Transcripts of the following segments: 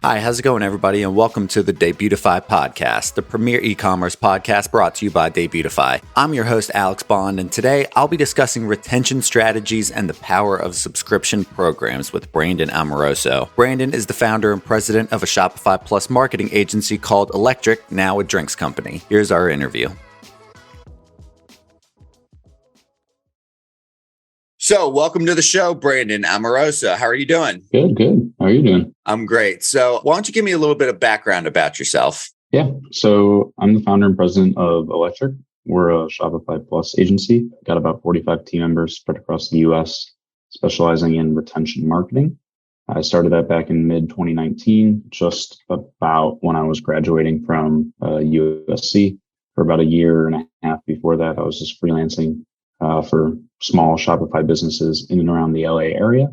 Hi, how's it going, everybody, and welcome to the Debutify podcast, the premier e-commerce podcast brought to you by Debutify. I'm your host, Alex Bond, and today I'll be discussing retention strategies and the power of subscription programs with Brandon Amoroso. Brandon is the founder and president of a Shopify Plus marketing agency called Electriq, now a drinks company. Here's our interview. So welcome to the show, Brandon Amoroso. How are you doing? Good. How are you doing? I'm great. So why don't you give me a little bit of background about yourself? Yeah. So I'm the founder and president of Electriq. We're a Shopify Plus agency. Got about 45 team members spread across the US, specializing in retention marketing. I started that back in mid-2019, just about when I was graduating from USC. For about a year and a half before that, I was just freelancing for small Shopify businesses in and around the LA area.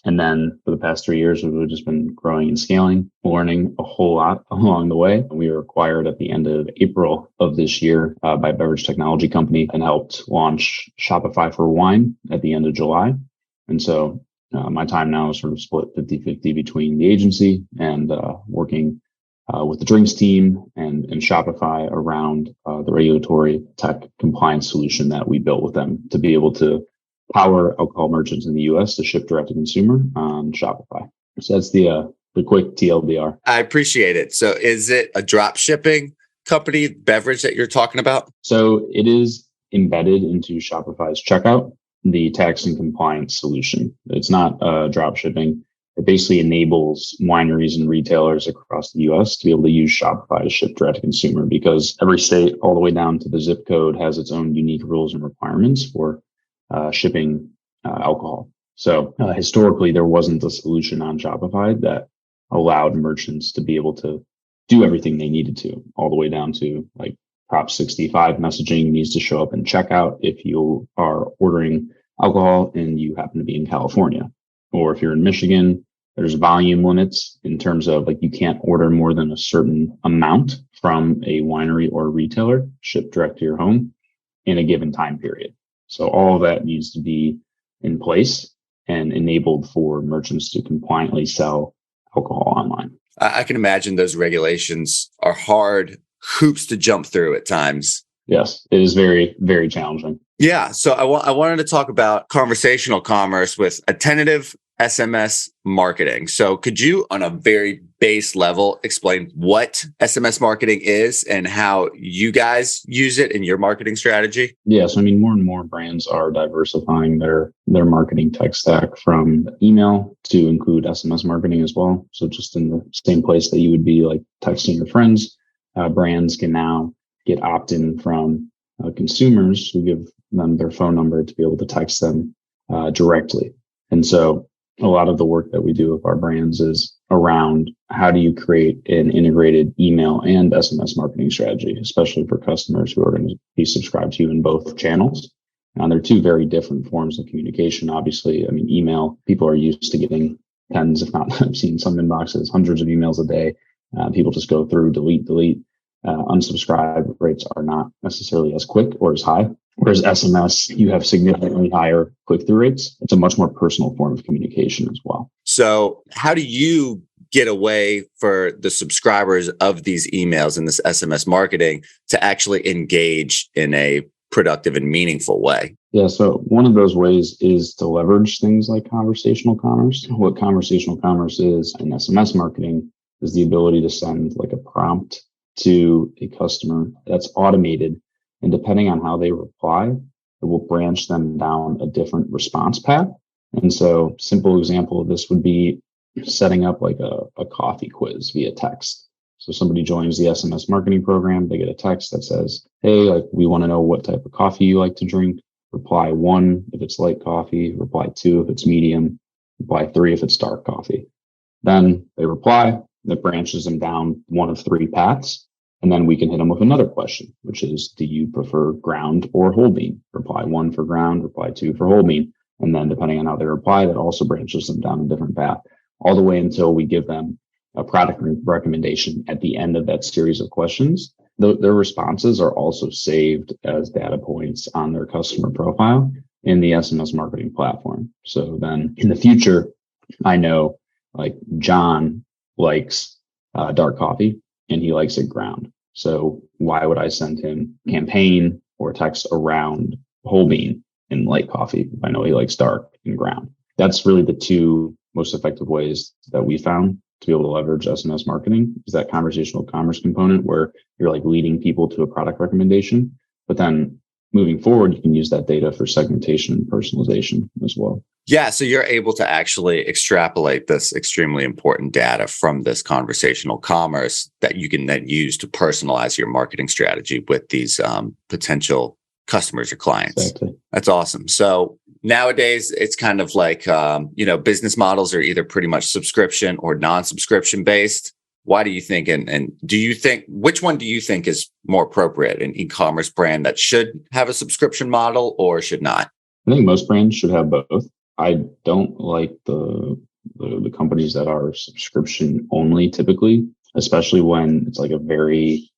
And then for the past 3 years, we've just been growing and scaling, learning a whole lot along the way. We were acquired at the end of April of this year by a beverage technology company and helped launch Shopify for wine at the end of July. And so my time now is sort of split 50-50 between the agency and working with the drinks team and Shopify around the regulatory tech compliance solution that we built with them to be able to power alcohol merchants in the US to ship direct to consumer on Shopify. So that's the quick TLDR. I appreciate it. So is it a drop shipping company, beverage that you're talking about? So it is embedded into Shopify's checkout, the tax and compliance solution. It's not drop shipping. It basically enables wineries and retailers across the US to be able to use Shopify to ship direct to consumer, because every state all the way down to the zip code has its own unique rules and requirements for shipping alcohol. So historically, there wasn't a solution on Shopify that allowed merchants to be able to do everything they needed to, all the way down to like Prop 65 messaging needs to show up in checkout if you are ordering alcohol and you happen to be in California. Or if you're in Michigan, there's volume limits in terms of like you can't order more than a certain amount from a winery or retailer shipped direct to your home in a given time period. So all of that needs to be in place and enabled for merchants to compliantly sell alcohol online. I can imagine those regulations are hard hoops to jump through at times. Yes, it is very, very challenging. Yeah. So I wanted to talk about conversational commerce with Attentive SMS marketing. So could you, on a very base level, explain what SMS marketing is and how you guys use it in your marketing strategy? Yeah. So, more and more brands are diversifying their marketing tech stack from email to include SMS marketing as well. So just in the same place that you would be like texting your friends, brands can now get opt-in from consumers who give them their phone number to be able to text them directly. And so a lot of the work that we do with our brands is around how do you create an integrated email and SMS marketing strategy, especially for customers who are going to be subscribed to you in both channels. Now, they're two very different forms of communication. Obviously, email, people are used to getting tens, if not, I've seen some inboxes, hundreds of emails a day. People just go through, delete. Unsubscribe rates are not necessarily as quick or as high. Whereas SMS, you have significantly higher click-through rates. It's a much more personal form of communication as well. So how do you get away for the subscribers of these emails and this SMS marketing to actually engage in a productive and meaningful way? Yeah, so one of those ways is to leverage things like conversational commerce. What conversational commerce is in SMS marketing is the ability to send like a prompt to a customer that's automated. And depending on how they reply, it will branch them down a different response path. And so simple example of this would be setting up like a coffee quiz via text. So somebody joins the SMS marketing program, they get a text that says, hey, we want to know what type of coffee you like to drink. Reply 1 if it's light coffee, reply 2 if it's medium, reply 3 if it's dark coffee. Then they reply, that branches them down one of 3 paths. And then we can hit them with another question, which is, do you prefer ground or whole bean? Reply 1 for ground, reply 2 for whole bean. And then depending on how they reply, that also branches them down a different path, all the way until we give them a product recommendation at the end of that series of questions. Their responses are also saved as data points on their customer profile in the SMS marketing platform. So then in the future, I know like John likes dark coffee and he likes it ground. So why would I send him campaign or text around whole bean and light coffee if I know he likes dark and ground? That's really the two most effective ways that we found to be able to leverage SMS marketing, is that conversational commerce component where you're like leading people to a product recommendation, but then moving forward, you can use that data for segmentation and personalization as well. Yeah, so you're able to actually extrapolate this extremely important data from this conversational commerce that you can then use to personalize your marketing strategy with these potential customers or clients. Exactly. That's awesome. So nowadays, it's kind of like, business models are either pretty much subscription or non-subscription based. Why do you think, and do you think, which one do you think is more appropriate, an e-commerce brand that should have a subscription model or should not? I think most brands should have both. I don't like the companies that are subscription only typically, especially when it's like a very,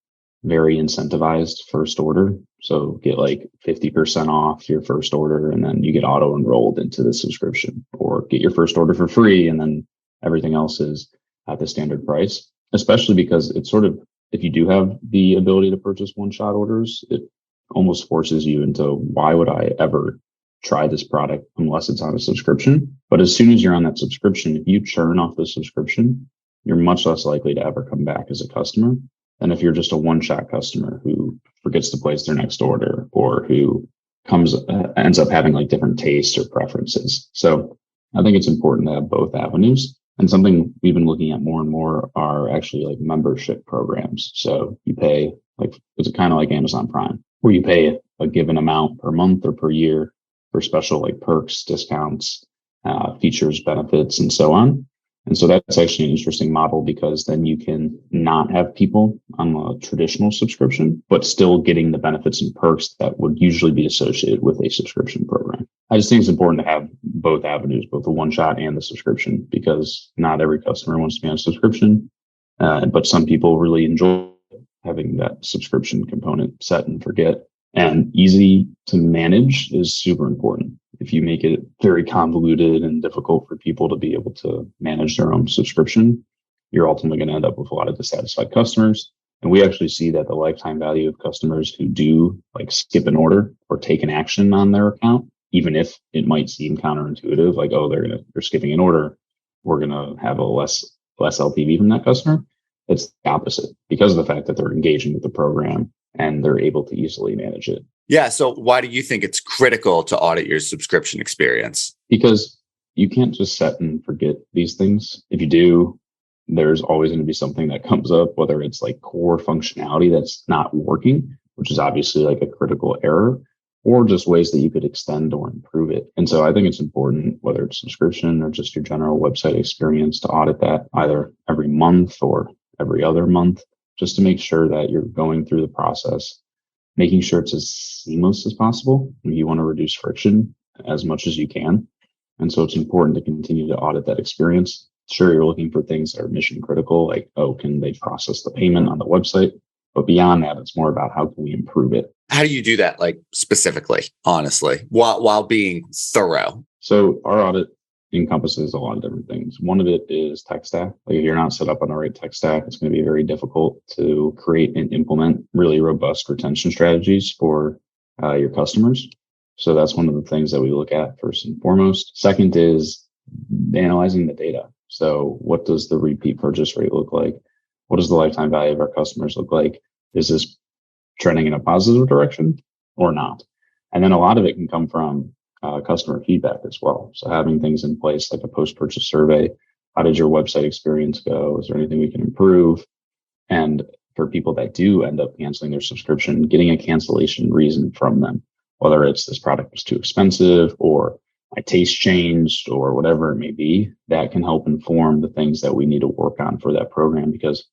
very incentivized first order. So get like 50% off your first order and then you get auto enrolled into the subscription, or get your first order for free and then everything else is at the standard price. Especially because it's sort of, if you do have the ability to purchase one-shot orders, it almost forces you into, why would I ever try this product unless it's on a subscription? But as soon as you're on that subscription, if you churn off the subscription, you're much less likely to ever come back as a customer than if you're just a one-shot customer who forgets to place their next order, or who ends up having like different tastes or preferences. So I think it's important to have both avenues. And something we've been looking at more and more are actually like membership programs. So you pay, like, it's kind of like Amazon Prime, where you pay a given amount per month or per year for special like perks, discounts, features, benefits, and so on. And so that's actually an interesting model, because then you can not have people on a traditional subscription, but still getting the benefits and perks that would usually be associated with a subscription program. I just think it's important to have both avenues, both the one shot and the subscription, because not every customer wants to be on a subscription, but some people really enjoy having that subscription component set and forget. And easy to manage is super important. If you make it very convoluted and difficult for people to be able to manage their own subscription, you're ultimately going to end up with a lot of dissatisfied customers. And we actually see that the lifetime value of customers who do like skip an order or take an action on their account, even if it might seem counterintuitive, like, oh, they're skipping an order, we're going to have a less LTV from that customer. It's the opposite, because of the fact that they're engaging with the program and they're able to easily manage it. Yeah. So why do you think it's critical to audit your subscription experience? Because you can't just set and forget these things. If you do, there's always going to be something that comes up, whether it's like core functionality that's not working, which is obviously like a critical error, or just ways that you could extend or improve it. And so I think it's important, whether it's subscription or just your general website experience, to audit that either every month or every other month, just to make sure that you're going through the process, making sure it's as seamless as possible. You want to reduce friction as much as you can. And so it's important to continue to audit that experience. Sure, you're looking for things that are mission critical, like, oh, can they process the payment on the website? But beyond that, it's more about how can we improve it. How do you do that, like specifically, honestly, while being thorough? So our audit encompasses a lot of different things. One of it is tech stack. Like, if you're not set up on the right tech stack, it's going to be very difficult to create and implement really robust retention strategies for your customers. So that's one of the things that we look at first and foremost. Second is analyzing the data. So what does the repeat purchase rate look like? What does the lifetime value of our customers look like? Is this trending in a positive direction or not? And then a lot of it can come from customer feedback as well. So having things in place like a post-purchase survey. How did your website experience go? Is there anything we can improve? And for people that do end up canceling their subscription, getting a cancellation reason from them, whether it's this product was too expensive or my taste changed or whatever it may be, that can help inform the things that we need to work on for that program. Because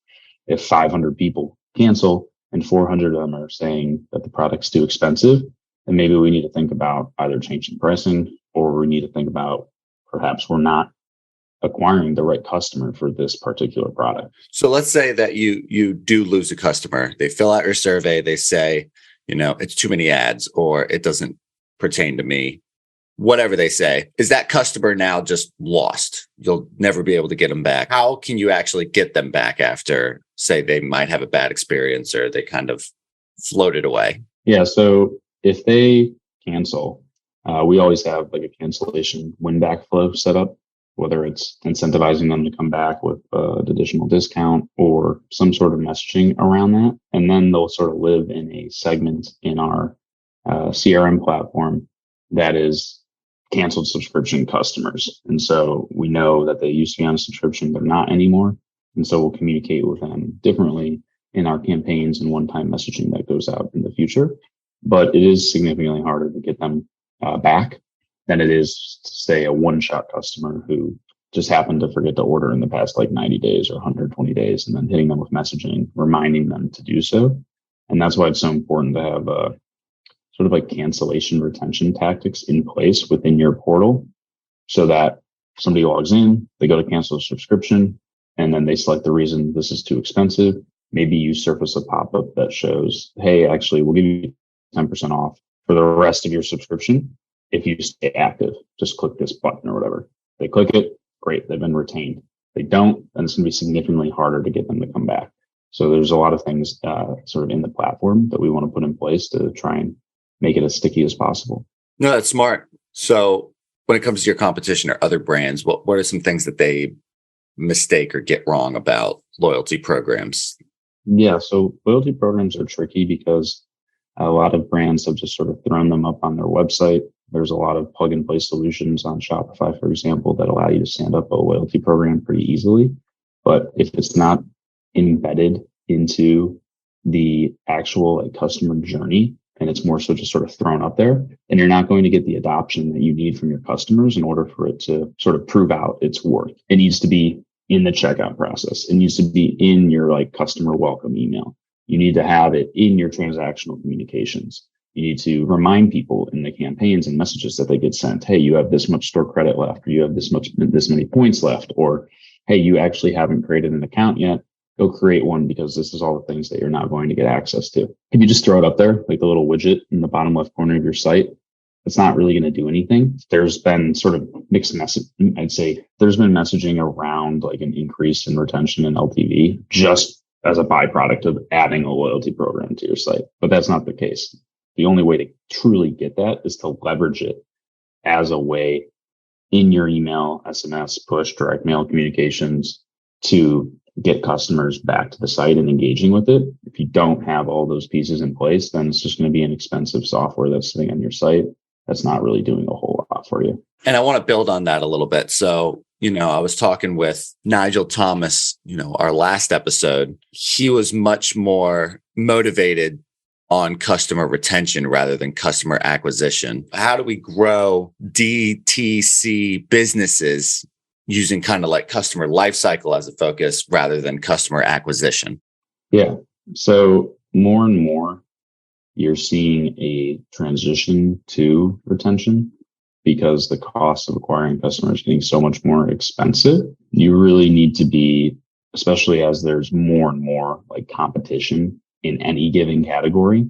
if 500 people cancel and 400 of them are saying that the product's too expensive, then maybe we need to think about either changing pricing, or we need to think about perhaps we're not acquiring the right customer for this particular product. So let's say that you do lose a customer. They fill out your survey. They say, it's too many ads, or it doesn't pertain to me. whatever they say, is that customer now just lost? You'll never be able to get them back. How can you actually get them back after, say, they might have a bad experience or they kind of floated away? Yeah. So if they cancel, we always have like a cancellation win back flow set up, whether it's incentivizing them to come back with an additional discount or some sort of messaging around that. And then they'll sort of live in a segment in our CRM platform that is canceled subscription customers. And so we know that they used to be on a subscription, but not anymore. And so we'll communicate with them differently in our campaigns and one-time messaging that goes out in the future. But it is significantly harder to get them back than it is to say a one-shot customer who just happened to forget to order in the past like 90 days or 120 days and then hitting them with messaging, reminding them to do so. And that's why it's so important to have sort of like cancellation retention tactics in place within your portal so that somebody logs in, they go to cancel a subscription, and then they select the reason this is too expensive. Maybe you surface a pop-up that shows, hey, actually, we'll give you 10% off for the rest of your subscription if you stay active. Just click this button or whatever. They click it, great, they've been retained. They don't, then it's going to be significantly harder to get them to come back. So there's a lot of things sort of in the platform that we want to put in place to try and make it as sticky as possible. No, that's smart. So when it comes to your competition or other brands, what are some things that they mistake or get wrong about loyalty programs? Yeah, so loyalty programs are tricky because a lot of brands have just sort of thrown them up on their website. There's a lot of plug and play solutions on Shopify, for example, that allow you to stand up a loyalty program pretty easily. But if it's not embedded into the actual customer journey, and it's more so just sort of thrown up there, and you're not going to get the adoption that you need from your customers in order for it to sort of prove out its worth. It needs to be in the checkout process. It needs to be in your customer welcome email. You need to have it in your transactional communications. You need to remind people in the campaigns and messages that they get sent, hey, you have this much store credit left, or you have this many points left, or hey, you actually haven't created an account yet. Go create one because this is all the things that you're now going to get access to. If you just throw it up there, like the little widget in the bottom left corner of your site, it's not really going to do anything. There's been sort of mixed message. I'd say there's been messaging around like an increase in retention and LTV just as a byproduct of adding a loyalty program to your site. But that's not the case. The only way to truly get that is to leverage it as a way in your email, SMS, push, direct mail communications to get customers back to the site and engaging with it. If you don't have all those pieces in place, then it's just going to be an expensive software that's sitting on your site that's not really doing a whole lot for you. And I want to build on that a little bit. So, I was talking with Nigel Thomas, our last episode. He was much more motivated on customer retention rather than customer acquisition. How do we grow DTC businesses using kind of like customer lifecycle as a focus rather than customer acquisition? Yeah. So more and more, you're seeing a transition to retention because the cost of acquiring customers is getting so much more expensive. You really need to be, especially as there's more and more competition in any given category,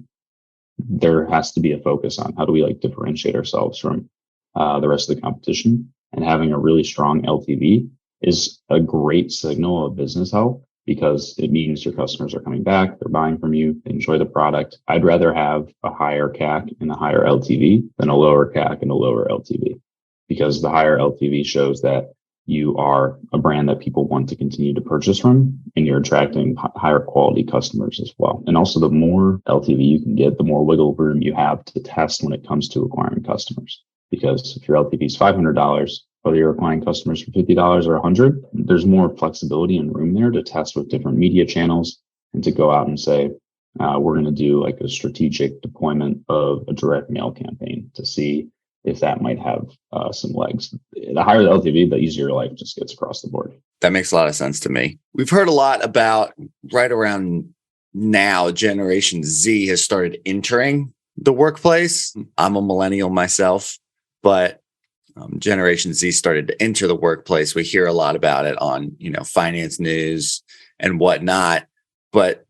there has to be a focus on how do we differentiate ourselves from the rest of the competition. And having a really strong LTV is a great signal of business health because it means your customers are coming back, they're buying from you, they enjoy the product. I'd rather have a higher CAC and a higher LTV than a lower CAC and a lower LTV because the higher LTV shows that you are a brand that people want to continue to purchase from and you're attracting higher quality customers as well. And also the more LTV you can get, the more wiggle room you have to test when it comes to acquiring customers. Because if your LTV is $500, whether you're acquiring customers for $50 or $100, there's more flexibility and room there to test with different media channels and to go out and say, we're going to do a strategic deployment of a direct mail campaign to see if that might have some legs. The higher the LTV, the easier your life just gets across the board. That makes a lot of sense to me. We've heard a lot about right around now, Generation Z has started entering the workplace. I'm a millennial myself, but Generation Z started to enter the workplace. We hear a lot about it on, finance news and whatnot, but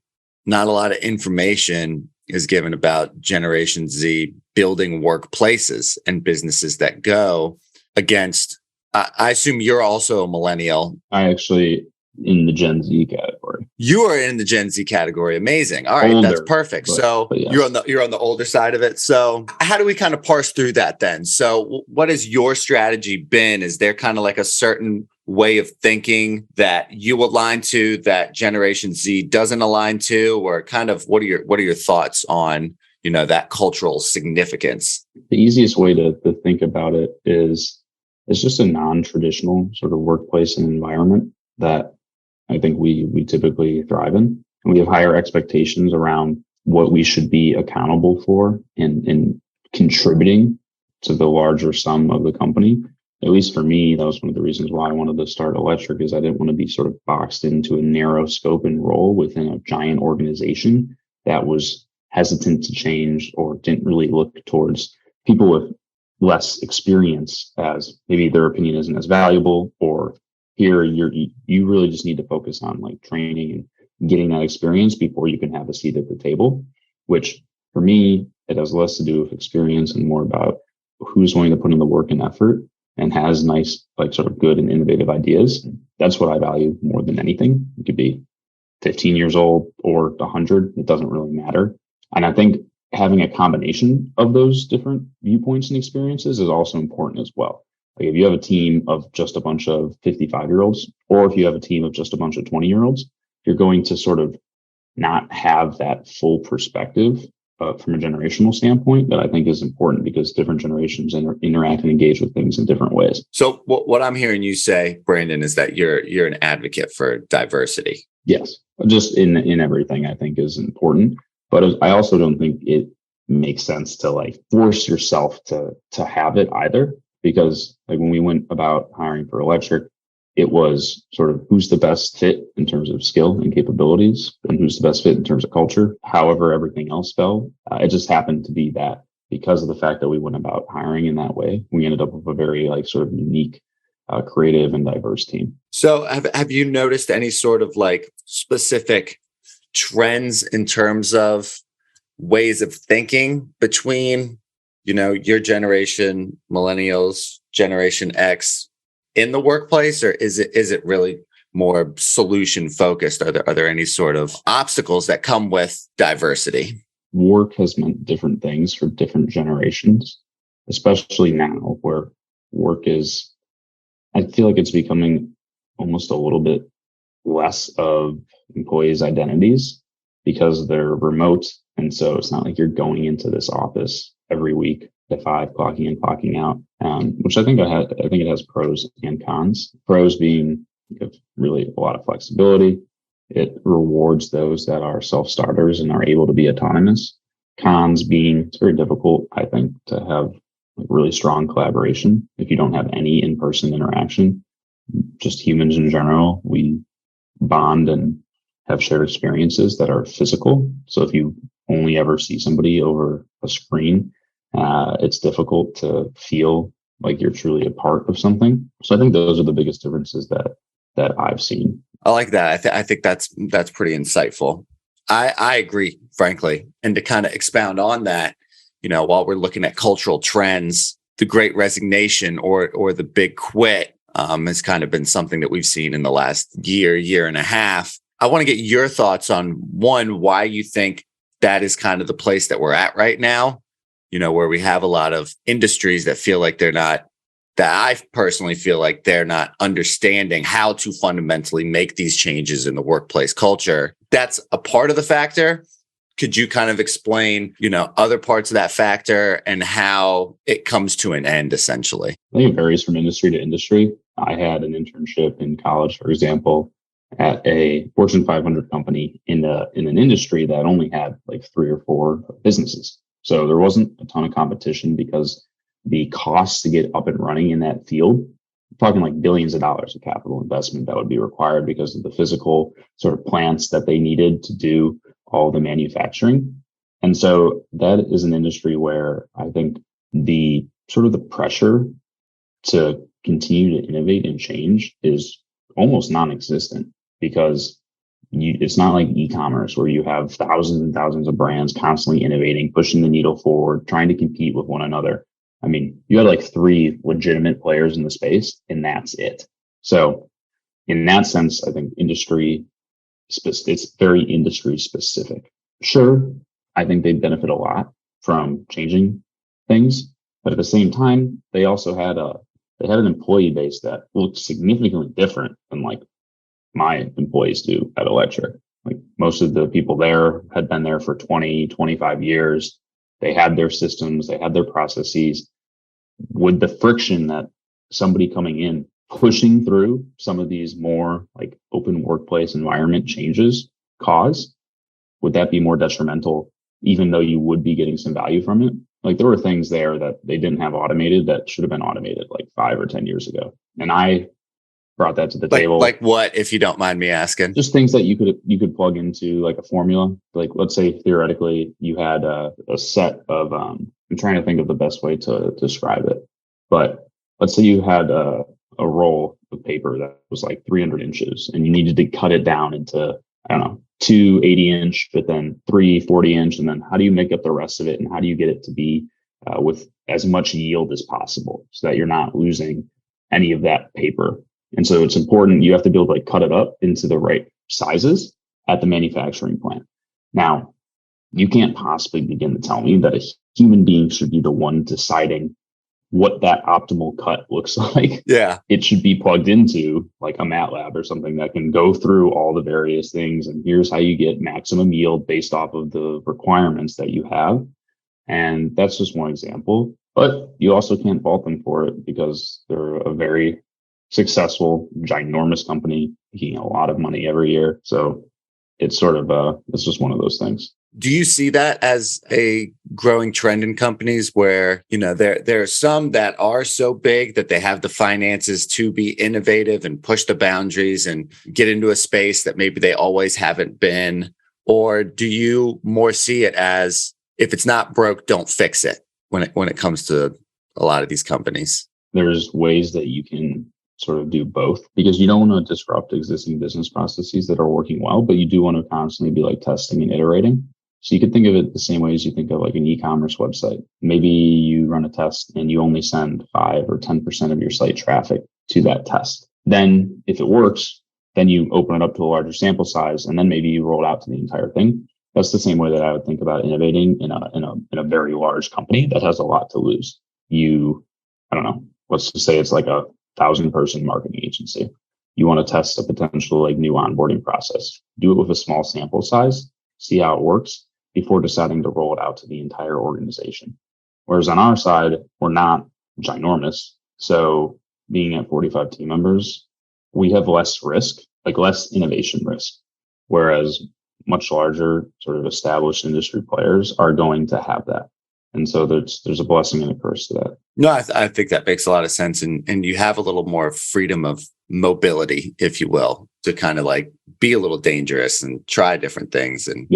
not a lot of information is given about Generation Z building workplaces and businesses that go against. I assume you're also a millennial. I actually in the Gen Z category. You are in the Gen Z category. Amazing. All right, older, that's perfect. But yes. You're on the older side of it. So how do we kind of parse through that then? So what has your strategy been? Is there kind of like a certain way of thinking that you align to that Generation Z doesn't align to, or kind of what are your thoughts on, that cultural significance? The easiest way to think about it is it's just a non-traditional sort of workplace and environment that I think we typically thrive in. And we have higher expectations around what we should be accountable for and contributing to the larger sum of the company. At least for me, that was one of the reasons why I wanted to start Electriq, is I didn't want to be sort of boxed into a narrow scope and role within a giant organization that was hesitant to change or didn't really look towards people with less experience, as maybe their opinion isn't as valuable, or here you really just need to focus on like training and getting that experience before you can have a seat at the table, which for me, it has less to do with experience and more about who's going to put in the work and effort and has nice, like sort of good and innovative ideas. That's what I value more than anything. It could be 15 years old or 100. It doesn't really matter. And I think having a combination of those different viewpoints and experiences is also important as well. Like if you have a team of just a bunch of 55-year-olds, or if you have a team of just a bunch of 20-year-olds, you're going to sort of not have that full perspective from a generational standpoint that I think is important, because different generations interact and engage with things in different ways. So what I'm hearing you say, Brandon, is that you're an advocate for diversity. Yes, just in everything I think is important. But I also don't think it makes sense to like force yourself to have it either, because like when we went about hiring for Electriq, it was sort of who's the best fit in terms of skill and capabilities and who's the best fit in terms of culture. However, everything else fell. It just happened to be that because of the fact that we went about hiring in that way, we ended up with a very like sort of unique, creative and diverse team. So have you noticed any sort of like specific trends in terms of ways of thinking between, your generation, millennials, Generation X, in the workplace, or is it really more solution focused? Are there any sort of obstacles that come with diversity? Work has meant different things for different generations, especially now where work is, I feel like it's becoming almost a little bit less of employees' identities because they're remote. And so it's not like you're going into this office every week at 5, clocking in, clocking out, which I think it has pros and cons. Pros being really a lot of flexibility. It rewards those that are self-starters and are able to be autonomous. Cons being it's very difficult, I think, to have like really strong collaboration if you don't have any in-person interaction. Just humans in general, we bond and have shared experiences that are physical. So if you only ever see somebody over a screen, it's difficult to feel like you're truly a part of something. So I think those are the biggest differences that I've seen. I like that. I think that's pretty insightful. I agree, frankly. And to kind of expound on that, while we're looking at cultural trends, the Great Resignation or the Big Quit has kind of been something that we've seen in the last year and a half. I want to get your thoughts on, one, why you think that is kind of the place that we're at right now, where we have a lot of industries that feel like that I personally feel like they're not understanding how to fundamentally make these changes in the workplace culture. That's a part of the factor. Could you kind of explain, other parts of that factor and how it comes to an end, essentially? I think it varies from industry to industry. I had an internship in college, for example, at a Fortune 500 company in an industry that only had like 3 or 4 businesses. So there wasn't a ton of competition because the costs to get up and running in that field, we're talking like billions of dollars of capital investment that would be required because of the physical sort of plants that they needed to do all the manufacturing. And so that is an industry where I think the sort of the pressure to continue to innovate and change is almost non-existent, because It's not like e-commerce where you have thousands and thousands of brands constantly innovating, pushing the needle forward, trying to compete with one another. I mean, you had like 3 legitimate players in the space, and that's it. So in that sense, I think it's very industry specific. Sure, I think they benefit a lot from changing things, but at the same time, they also had an employee base that looked significantly different than like my employees do at Electriq. Like most of the people there had been there for 20, 25 years. They had their systems, they had their processes. Would the friction that somebody coming in pushing through some of these more like open workplace environment changes would that be more detrimental, even though you would be getting some value from it? Like there were things there that they didn't have automated that should have been automated like 5 or 10 years ago. And I brought that to the table. Like what, if you don't mind me asking? Just things that you could plug into like a formula. Like let's say theoretically you had a set of I'm trying to think of the best way to describe it. But let's say you had a roll of paper that was like 300 inches and you needed to cut it down into, I don't know, 2 80-inch, but then 3 40-inch. And then how do you make up the rest of it? And how do you get it to be with as much yield as possible so that you're not losing any of that paper? And so it's important. You have to be able to like cut it up into the right sizes at the manufacturing plant. Now, you can't possibly begin to tell me that a human being should be the one deciding what that optimal cut looks like. Yeah. It should be plugged into like a MATLAB or something that can go through all the various things. And here's how you get maximum yield based off of the requirements that you have. And that's just one example. But you also can't fault them for it because they're a very successful, ginormous company making a lot of money every year. So it's sort of it's just one of those things. Do you see that as a growing trend in companies where, there are some that are so big that they have the finances to be innovative and push the boundaries and get into a space that maybe they always haven't been? Or do you more see it as if it's not broke, don't fix it when it comes to a lot of these companies? There's ways that you can sort of do both because you don't want to disrupt existing business processes that are working well, but you do want to constantly be like testing and iterating. So you could think of it the same way as you think of like an e-commerce website. Maybe you run a test and you only send 5 or 10% of your site traffic to that test. Then if it works, then you open it up to a larger sample size and then maybe you roll it out to the entire thing. That's the same way that I would think about innovating in a very large company that has a lot to lose. I don't know, let's just say it's like a 1,000-person marketing agency. You want to test a potential like new onboarding process. Do it with a small sample size, see how it works before deciding to roll it out to the entire organization. Whereas on our side, we're not ginormous. So being at 45 team members, we have less risk, like less innovation risk. Whereas much larger sort of established industry players are going to have that. And so there's a blessing and a curse to that. No, I think that makes a lot of sense. And you have a little more freedom of mobility, if you will, to kind of like be a little dangerous and try different things and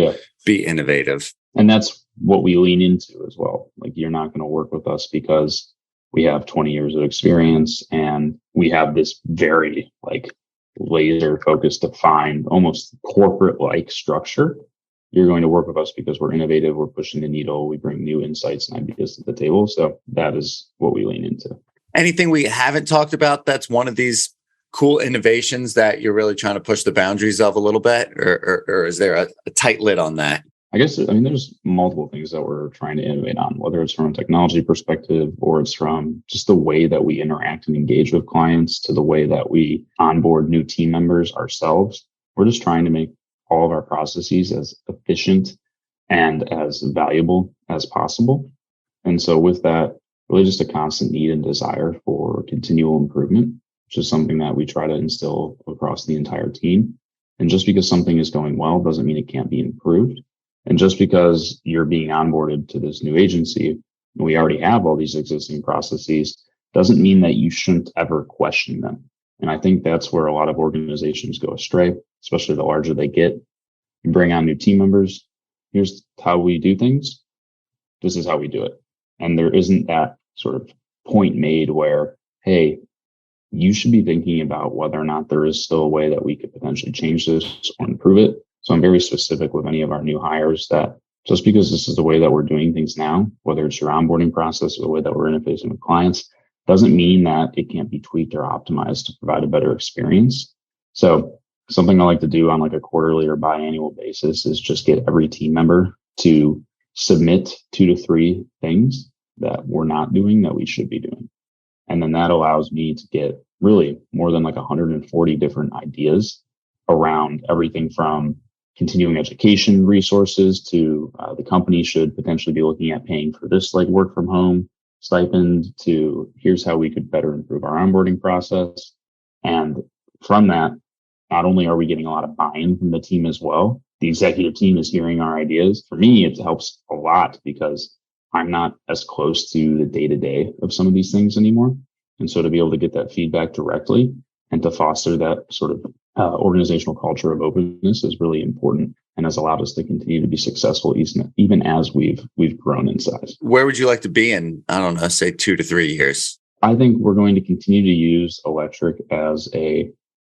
be innovative. And that's what we lean into as well. Like you're not going to work with us because we have 20 years of experience and we have this very like laser focused, defined, almost corporate like structure. You're going to work with us because we're innovative, we're pushing the needle, we bring new insights and ideas to the table. So that is what we lean into. Anything we haven't talked about that's one of these cool innovations that you're really trying to push the boundaries of a little bit? Or is there a tight lid on that? I guess, there's multiple things that we're trying to innovate on, whether it's from a technology perspective or it's from just the way that we interact and engage with clients to the way that we onboard new team members ourselves. We're just trying to make all of our processes as efficient and as valuable as possible. And so with that, really just a constant need and desire for continual improvement, which is something that we try to instill across the entire team. And just because something is going well doesn't mean it can't be improved. And just because you're being onboarded to this new agency, and we already have all these existing processes, doesn't mean that you shouldn't ever question them. And I think that's where a lot of organizations go astray, especially the larger they get. You bring on new team members. Here's how we do things. This is how we do it. And there isn't that sort of point made where, hey, you should be thinking about whether or not there is still a way that we could potentially change this or improve it. So I'm very specific with any of our new hires that just because this is the way that we're doing things now, whether it's your onboarding process or the way that we're interfacing with clients, doesn't mean that it can't be tweaked or optimized to provide a better experience. So something I like to do on like a quarterly or biannual basis is just get every team member to submit 2 to 3 things that we're not doing that we should be doing. And then that allows me to get really more than like 140 different ideas around everything from continuing education resources to the company should potentially be looking at paying for this like work from home stipend to here's how we could better improve our onboarding process. And from that, not only are we getting a lot of buy-in from the team as well, the executive team is hearing our ideas. For me, it helps a lot because I'm not as close to the day-to-day of some of these things anymore. And so to be able to get that feedback directly and to foster that sort of organizational culture of openness is really important and has allowed us to continue to be successful even as we've grown in size. Where would you like to be in, I don't know, say 2 to 3 years? I think we're going to continue to use Electriq as a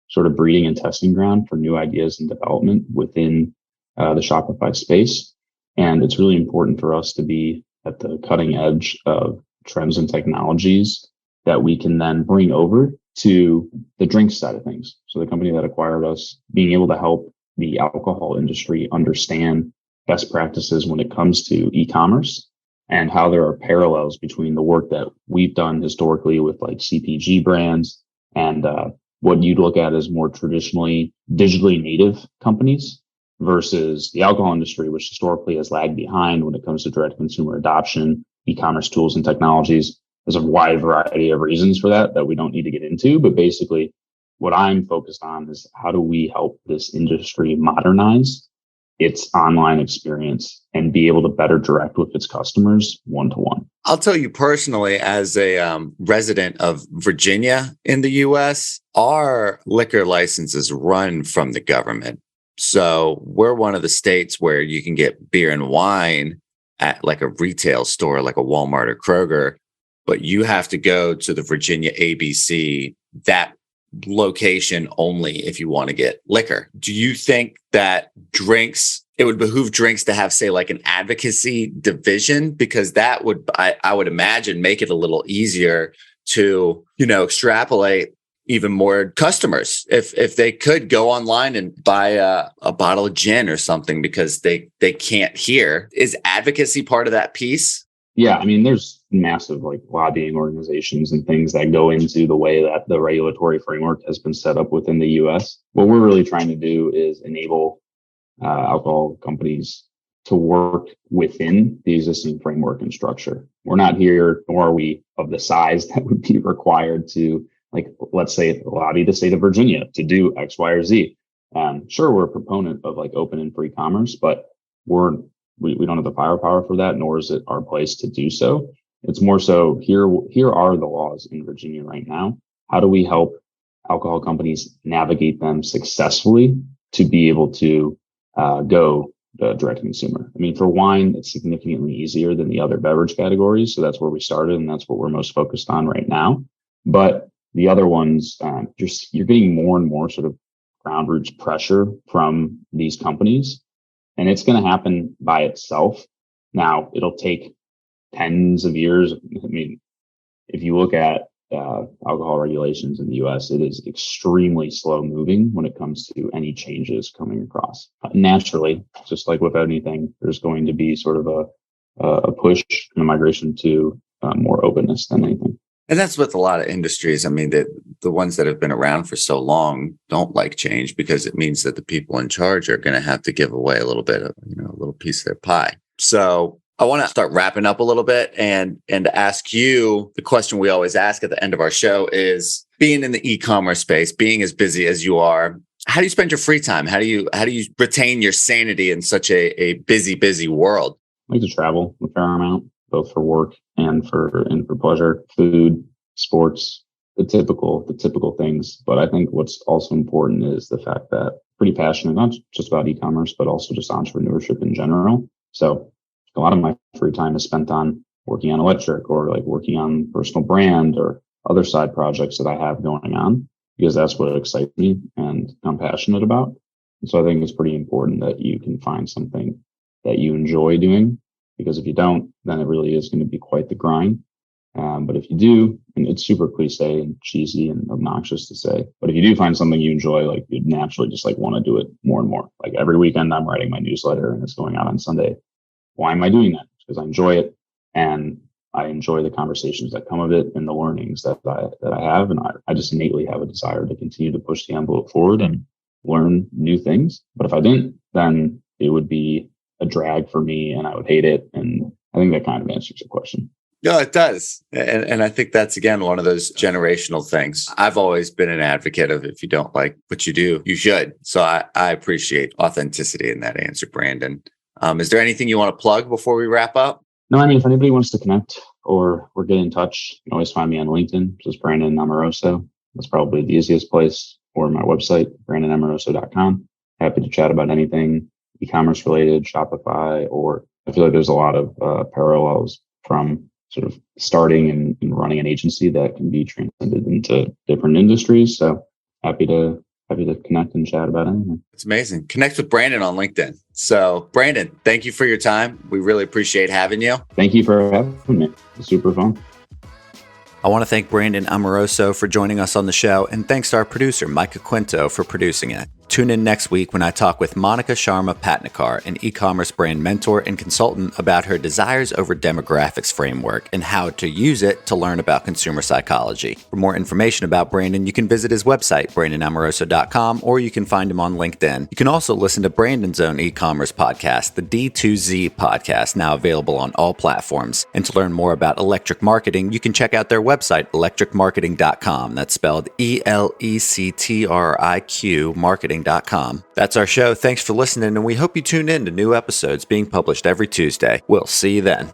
sort of breeding and testing ground for new ideas and development within the Shopify space. And it's really important for us to be at the cutting edge of trends and technologies that we can then bring over to the drinks side of things. So the company that acquired us, being able to help the alcohol industry understand best practices when it comes to e-commerce and how there are parallels between the work that we've done historically with like CPG brands and what you'd look at as more traditionally digitally native companies versus the alcohol industry, which historically has lagged behind when it comes to direct consumer adoption, e-commerce tools and technologies. There's a wide variety of reasons for that we don't need to get into. But basically, what I'm focused on is how do we help this industry modernize its online experience and be able to better direct with its customers one-to-one. I'll tell you personally, as a resident of Virginia in the U.S., our liquor licenses run from the government. So we're one of the states where you can get beer and wine at like a retail store, like a Walmart or Kroger, but you have to go to the Virginia ABC, that location only if you want to get liquor. Do you think that it would behoove drinks to have, say, like an advocacy division? Because that would, I would imagine, make it a little easier to, extrapolate even more customers if they could go online and buy a bottle of gin or something because they can't hear. Is advocacy part of that piece? Yeah, I mean, there's massive like lobbying organizations and things that go into the way that the regulatory framework has been set up within the U.S. What we're really trying to do is enable alcohol companies to work within the existing framework and structure. We're not here, nor are we of the size that would be required to, like, let's say, lobby the state of Virginia to do X, Y, or Z. Sure, we're a proponent of like open and free commerce, but we don't have the firepower for that, nor is it our place to do so. It's more so here are the laws in Virginia right now. How do we help alcohol companies navigate them successfully to be able to go direct to consumer? I mean, for wine, it's significantly easier than the other beverage categories. So that's where we started, and that's what we're most focused on right now. But the other ones, you're getting more and more sort of ground roots pressure from these companies. And it's going to happen by itself. Now, it'll take tens of years. I mean, if you look at alcohol regulations in the U.S., it is extremely slow moving when it comes to any changes coming across. Naturally, just like with anything, there's going to be sort of a push and a migration to more openness than anything. And that's with a lot of industries. I mean, the ones that have been around for so long don't like change because it means that the people in charge are going to have to give away a little bit of, a little piece of their pie. So I want to start wrapping up a little bit and ask you the question we always ask at the end of our show is, being in the e-commerce space, being as busy as you are, how do you spend your free time? How do you retain your sanity in such a busy world? I like to travel a fair amount, both for work and for pleasure, food, sports, the typical things. But I think what's also important is the fact that I'm pretty passionate, not just about e-commerce, but also just entrepreneurship in general. So a lot of my free time is spent on working on Electriq or like working on personal brand or other side projects that I have going on, because that's what excites me and I'm passionate about. And so I think it's pretty important that you can find something that you enjoy doing, because if you don't, then it really is going to be quite the grind. But if you do, and it's super cliche and cheesy and obnoxious to say, but if you do find something you enjoy, like you'd naturally just like want to do it more and more. Like every weekend I'm writing my newsletter and it's going out on Sunday. Why am I doing that? Because I enjoy it, and I enjoy the conversations that come of it and the learnings that I have. And I just innately have a desire to continue to push the envelope forward and learn new things. But if I didn't, then it would be a drag for me and I would hate it. And I think that kind of answers your question. No, it does. And I think that's, again, one of those generational things. I've always been an advocate of, if you don't like what you do, you should. So I appreciate authenticity in that answer, Brandon. Is there anything you want to plug before we wrap up? No, I mean, if anybody wants to connect or get in touch, you can always find me on LinkedIn. Just Brandon Amoroso. That's probably the easiest place, or my website, brandonamoroso.com. Happy to chat about anything e-commerce related, Shopify, or I feel like there's a lot of parallels from sort of starting and running an agency that can be transcended into different industries. So happy to connect and chat about anything. It's amazing. Connect with Brandon on LinkedIn. So Brandon, thank you for your time. We really appreciate having you. Thank you for having me. It's super fun. I want to thank Brandon Amoroso for joining us on the show, and thanks to our producer, Micah Quinto, for producing it. Tune in next week when I talk with Monica Sharma Patnakar, an e-commerce brand mentor and consultant, about her desires over demographics framework and how to use it to learn about consumer psychology. For more information about Brandon, you can visit his website, brandonamoroso.com, or you can find him on LinkedIn. You can also listen to Brandon's own e-commerce podcast, the D2Z podcast, now available on all platforms. And to learn more about Electriq Marketing, you can check out their website, electriqmarketing.com. That's spelled ELECTRIQ marketing.com. That's our show. Thanks for listening, and we hope you tune in to new episodes being published every Tuesday. We'll see you then.